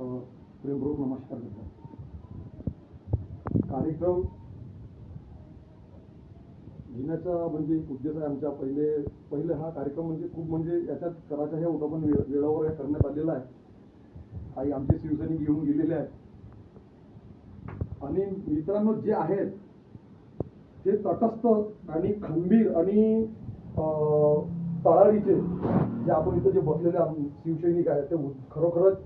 प्रेमपूर्वक नमस्कार करतो. कार्यक्रम घेण्याचा म्हणजे एक उद्देश आहे आमचा. पहिले हा कार्यक्रम म्हणजे खूप म्हणजे याच्यात करायचा हे होतं, पण वेळेवर करण्यात आलेला आहे. काही आमचे शिवसैनिक येऊन गेलेले आहेत आणि मित्रांनो जे आहेत ते तटस्थ आणि खंबीर आणि तळाळीचे जे आपण इथं जे बसलेले शिवसैनिक आहेत ते खरोखरच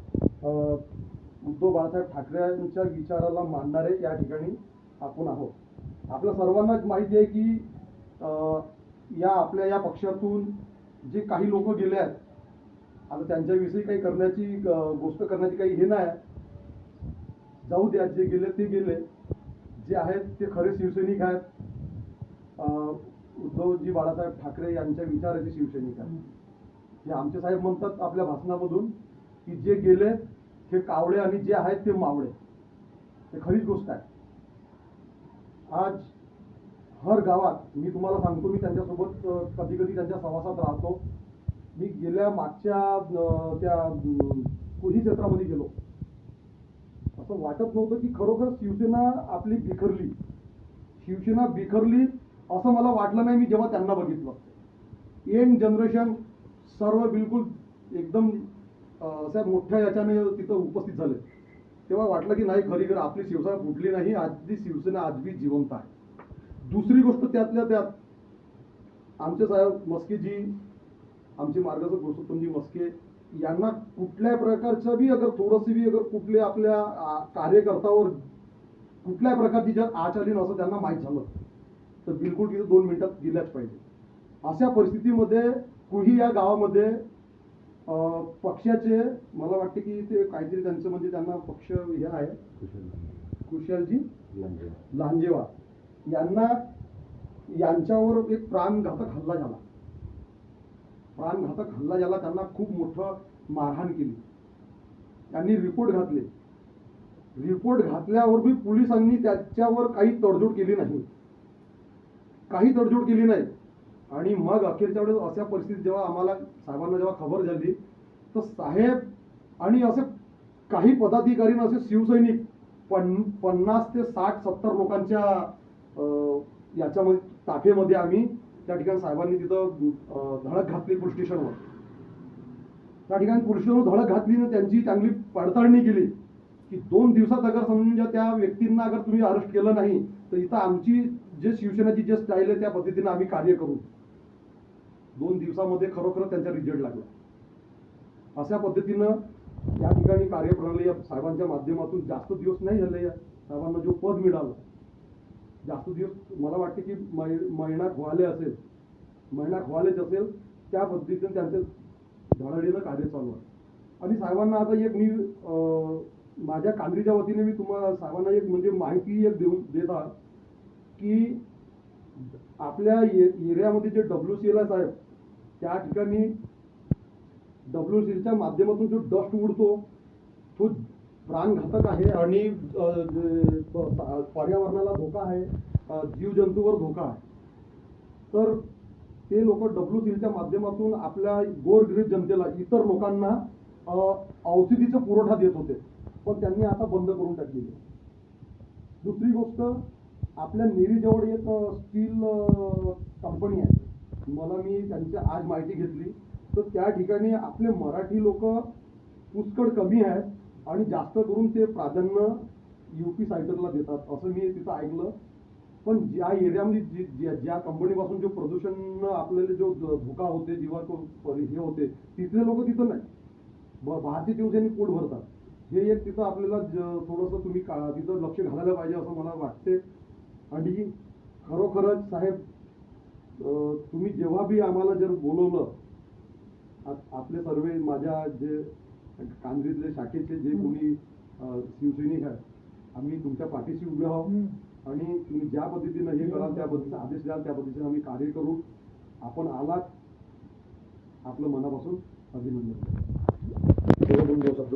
उद्धव बाळासाहेब ठाकरेंच्या विचाराला मानणारे या ठिकाणी आपण आहोत. आपल्या सर्वांनाच माहिती आहे की आपल्या या पक्षातून जे काही लोक गेले आहेत, आता त्यांच्याविषयी काही करण्याची गोष्ट करण्याची काही हे नाही. जाऊ द्या, जे गेले ते गेले. जे आहेत ते खरे शिवसैनिक आहेत. उद्धवजी बाळासाहेब ठाकरे यांच्या विचाराचे शिवसैनिक आहेत. हे आमचे साहेब म्हणतात आपल्या भाषणामधून की जे गेले ते कावळे आणि जे आहेत ते मावळे. हे खरीच गोष्ट आहे. आज हर गावात मी तुम्हाला सांगतो, मी त्यांच्यासोबत कधी कधी त्यांच्या सहवासात राहतो. मी गेल्या मागच्या त्या कुही क्षेत्रामध्ये गेलो. असं वाटत नव्हतं की खरोखर शिवसेना आपली बिखरली. शिवसेना बिखरली असं मला वाटलं नाही मी जेव्हा त्यांना बघितलं. यंग जनरेशन सर्व बिलकुल एकदम अशा मोठ्या याच्याने तिथं उपस्थित झाले. तेव्हा वाटलं की नाही, खरी आपली शिवसेना फुटली नाही, आजची शिवसेना आजबी जिवंत आहे. दुसरी गोष्ट त्यातल्या त्यात आमचे साहेब मस्केजी, आमचे मार्गदर्शक पुरुषोत्तमजी मस्के यांना कुठल्याही प्रकारचं बी अगर थोडंसं बी अगर कुठल्या आपल्या कार्यकर्त्यावर कुठल्याही प्रकारची जर आच आली नसं त्यांना माहीत झालं तर बिलकुल तिथे 2 मिनिटात गेल्याच पाहिजे. अशा परिस्थितीमध्ये कुही या गावामध्ये पक्षाचे मला वाटते की ते काहीतरी त्यांचं म्हणजे त्यांना पक्ष हे आहे, कुशलजी लांजेवार यांच्यावर एक प्राणघातक हल्ला झाला. त्यांना खूप मोठं मारहाण केली. त्यांनी रिपोर्ट घातले. रिपोर्ट घातल्यावर बी पोलिसांनी त्याच्यावर काही तडजोड केली नाही. आणि मग अखेरच्या वेळेस अशा परिस्थितीत जेव्हा आम्हाला साहेबांना जेव्हा खबर झाली तर साहेब आणि असे काही पदाधिकारी असे शिवसैनिक 50 ते 60-70 लोकांच्या याच्यामध्ये ताफेमध्ये आम्ही त्या ठिकाणी साहेबांनी तिथं धडक घातली. पोलीस स्टेशनवर त्या ठिकाणी पोलीस स्टेशनवर धडक घातली आणि त्यांची चांगली पडताळणी केली की 2 दिवसात अगर समजा त्या व्यक्तींना अगर तुम्ही अरेस्ट केलं नाही तर इथं आमची जे शिवसेनेची जे स्टाईल आहे त्या पद्धतीने आम्ही कार्य करू. 2 दिवसामध्ये खरोखर त्यांचा रिझल्ट लागला. अशा पद्धतीनं या ठिकाणी कार्यप्रणाली या साहेबांच्या माध्यमातून जास्त दिवस नाही झाले. या साहेबांना जो पद मिळालं जास्त दिवस मला वाटते की महिना व्हायलेच असेल. त्या पद्धतीने त्यांचं धडाडीनं कार्य चालू आहे. आणि साहेबांना आता एक मी माझ्या कांद्रीच्या वतीने मी तुम्हाला साहेबांना एक म्हणजे माहिती एक देत आहे की आपल्या एरियामध्ये जे WCL साहेब त्या ठिकाणी WCLच्या माध्यमातून जो डस्ट उडतो तो प्राणघातक आहे आणि पर्यावरणाला धोका आहे, जीवजंतूवर धोका आहे. तर ते लोक WCLच्या माध्यमातून आपल्या गोरगरीब जनतेला, इतर लोकांना औषधीचा पुरवठा देत होते, पण त्यांनी आता बंद करून टाकलेली. दुसरी गोष्ट, आपल्या नेरीजवळ एक स्टील कंपनी आहे. मी त्यांची आज माहिती घेतली तर त्या ठिकाणी आपले मराठी लोक पुष्कळ कमी आहेत आणि जास्त करून ते प्राधान्य UP सायडरला देतात असं मी तिथं ऐकलं. पण ज्या एरियामध्ये ज्या कंपनीपासून जो प्रदूषण आपल्याला जो धोका होते, जीवाचं हे होते, तिथले लोक तिथं नाही. भारतीय शिवसैनिक पोट भरतात. हे एक तिथं आपल्याला थोडंसं तुम्ही तिथं लक्ष घालायला पाहिजे असं मला वाटते. आणि खरोखरच साहेब तुम्ही जेव्हा बी आम्हाला जर बोलवलं, आपले सर्व माझ्या जे कांद्रीतले शाखेचे जे कोणी शिवसैनिक आहेत, आम्ही तुमच्या पाठीशी उभे आहोत आणि तुम्ही ज्या पद्धतीनं हे कराल त्या पद्धतीने आदेश द्याल त्या पद्धतीने आम्ही कार्य करू. आपण आलात, आपलं मनापासून अभिनंदन. शब्द